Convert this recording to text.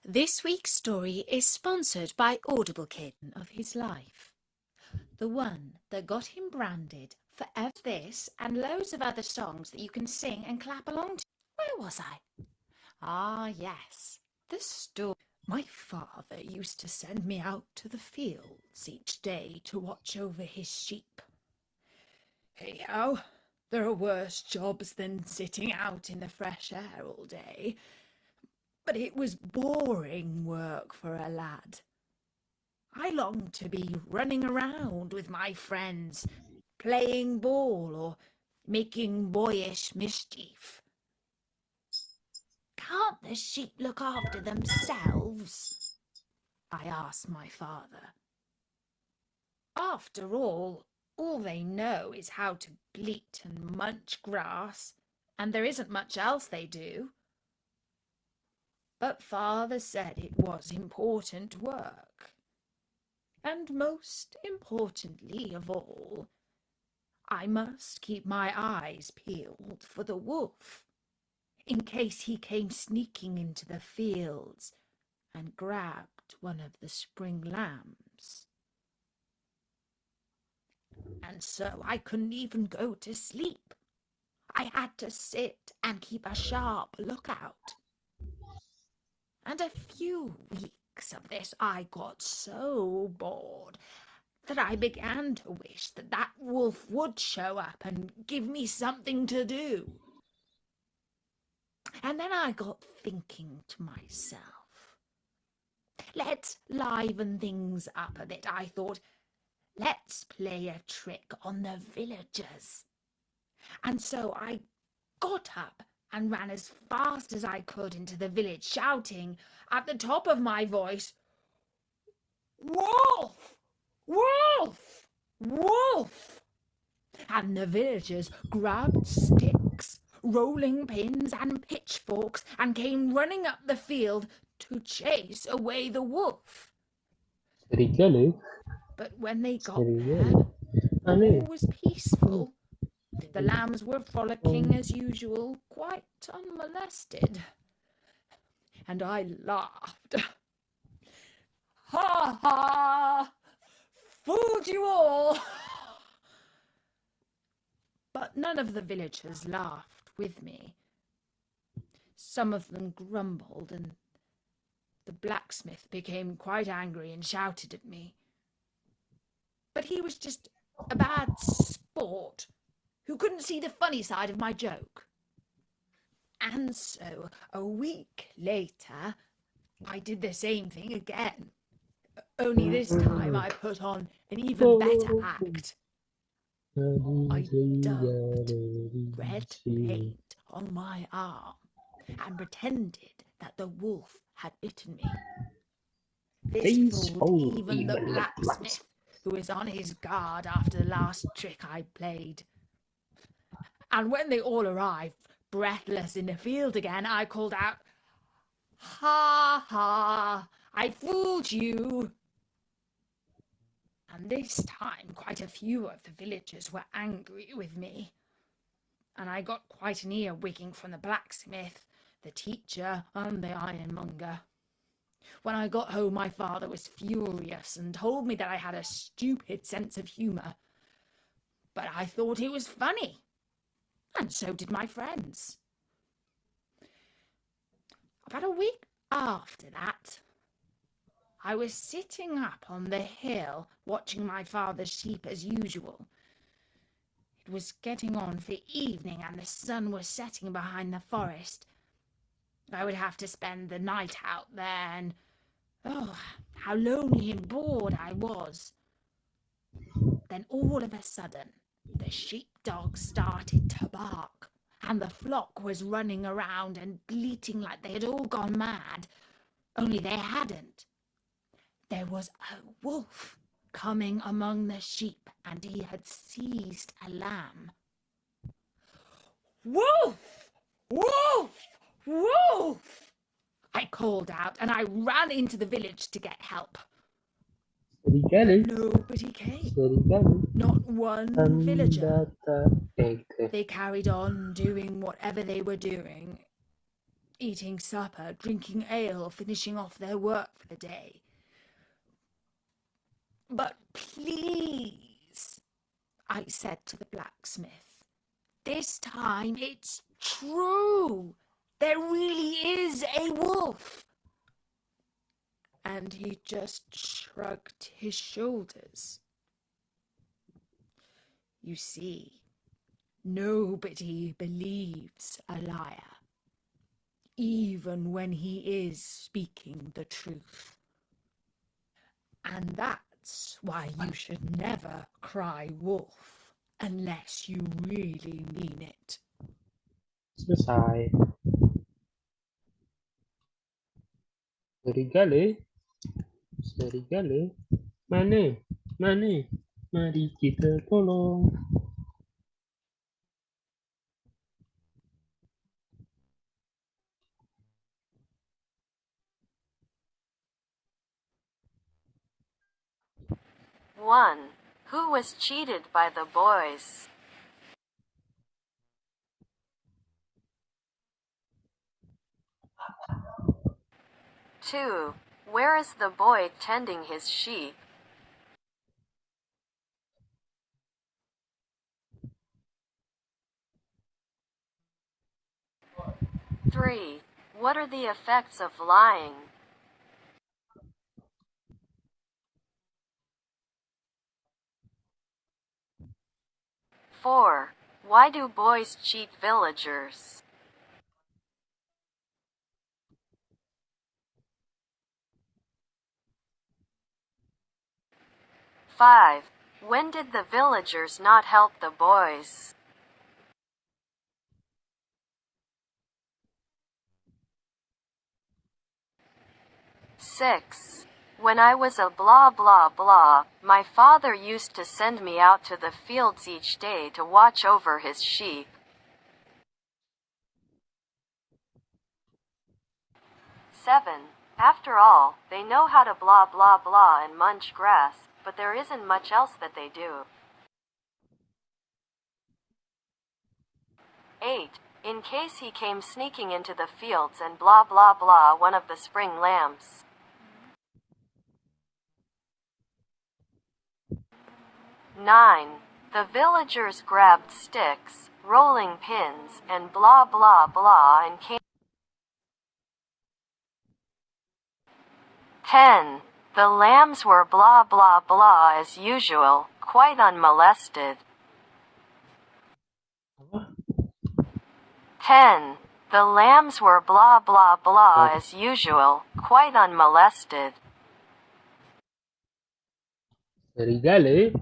This week's story is sponsored by Audible Kitten of his life. The one that got him branded for this and loads of other songs that you can sing and clap along to. Where was I? Ah, yes, the story. My father used to send me out to the fields each day to watch over his sheep. Hey-ho, there are worse jobs than sitting out in the fresh air all day. But it was boring work for a lad. I longed to be running around with my friends, playing ball or making boyish mischief. Can't the sheep look after themselves? I asked my father. After all they know is how to bleat and munch grass, and there isn't much else they do. But father said it was important work. And most importantly of all, I must keep my eyes peeled for the wolf, in case he came sneaking into the fields and grabbed one of the spring lambs. And so I couldn't even go to sleep. I had to sit and keep a sharp lookout. And a few weeks of this I got so bored that I began to wish that wolf would show up and give me something to do. And then I got thinking to myself, let's liven things up a bit. I thought, let's play a trick on the villagers. And so I got up and ran as fast as I could into the village, shouting at the top of my voice, "Wolf! Wolf! Wolf!" And the villagers grabbed sticks, rolling pins and pitchforks and came running up the field to chase away the wolf. But when they got there, all was peaceful. The lambs were frolicking as usual, quite unmolested. And I laughed. Ha ha! Fooled you all! But none of the villagers laughed with me. Some of them grumbled, and the blacksmith became quite angry and shouted at me. But he was just a bad sport who couldn't see the funny side of my joke. And so a week later, I did the same thing again. Only this time I put on an even better act. I dubbed red paint on my arm and pretended that the wolf had bitten me. This fooled even the blacksmith, who was on his guard after the last trick I played. And when they all arrived, breathless in the field again, I called out, "Ha ha! I fooled you!" And this time quite a few of the villagers were angry with me. And I got quite an ear-wigging from the blacksmith, the teacher, and the ironmonger. When I got home, my father was furious and told me that I had a stupid sense of humour. But I thought it was funny, and so did my friends. About a week after that, I was sitting up on the hill watching my father's sheep as usual. It was getting on for evening and the sun was setting behind the forest. I would have to spend the night out there, and how lonely and bored I was. Then all of a sudden, the sheepdog started to bark, and the flock was running around and bleating like they had all gone mad, only they hadn't. There was a wolf coming among the sheep, and he had seized a lamb. "Wolf! Wolf! Wolf!" I called out, and I ran into the village to get help. Nobody came. Not one villager. They carried on doing whatever they were doing. eating supper, drinking ale, finishing off their work for the day. But please, I said to the blacksmith, this time it's true. There really is a wolf. And he just shrugged his shoulders. You see, nobody believes a liar, even when he is speaking the truth. And that's why you should never cry wolf unless you really mean it. Selesai. Serigala? Serigala? Mana? Mana? Mari kita tolong. One. Who was cheated by the boys? 2. Where is the boy tending his sheep? 3. What are the effects of lying? 4. Why do boys cheat villagers? 5. When did the villagers not help the boys? 6. When I was a blah blah blah, my father used to send me out to the fields each day to watch over his sheep. 7. After all, they know how to blah blah blah and munch grass, but there isn't much else that they do. 8. In case he came sneaking into the fields and blah blah blah one of the spring lambs. 9. The villagers grabbed sticks, rolling pins, and blah blah blah and came. 10. The lambs were blah blah blah as usual, quite unmolested. 10. The lambs were blah blah blah as usual, quite unmolested. Serigala?